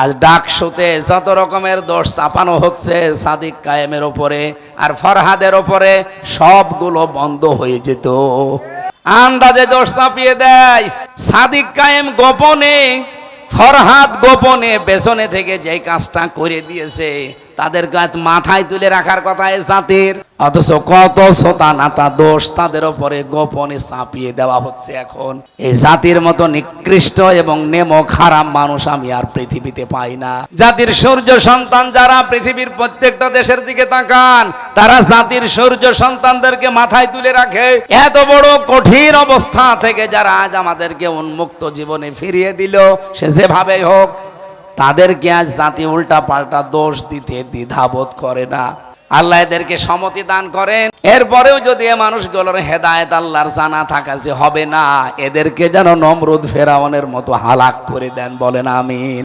আজ ডাকসুতে যত রকমের দোষ চাপানো হচ্ছে সাদিক কায়েমের ওপরে আর ফরহাদের ওপরে, সবগুলো বন্ধ হয়ে যেত। আন্দাজে দোষ চাপিয়ে দেয়। সাদিক কায়েম গোপনে, ফরহাদ গোপনে পেছনে থেকে যে কাজটা করে দিয়েছে, তাদের মাথায় তুলে রাখার কথা এই জাতির, অথচ কত শতানাতা দোষ তাদের উপরে গোপনে চাপিয়ে দেওয়া হচ্ছে। এখন এই জাতির মতো নিকৃষ্ট এবং নেমো খারাপ মানুষ আমি আর পৃথিবীতে পাই না। জাতির সূর্য সন্তান যারা, পৃথিবীর প্রত্যেকটা দেশের দিকে তাকান, তারা জাতির সূর্য সন্তানদেরকে মাথায় তুলে রাখে। এত বড় কঠিন অবস্থা থেকে যারা আজ আমাদেরকে উন্মুক্ত জীবনে ফিরিয়ে দিল, সে যেভাবেই হোক, তাদেরকে আজ জাতি উল্টা পাল্টা দোষ দিতে দ্বিধাবোধ করে না। আল্লাহ এদেরকে সম্মতি দান করেন। এরপরেও যদি এ মানুষগুলোর হেদায়েত আল্লাহর জানা থাকা যে হবে না, এদেরকে যেন নমরুদ ফেরাউনের মতো হালাক করে দেন, বলেন আমিন।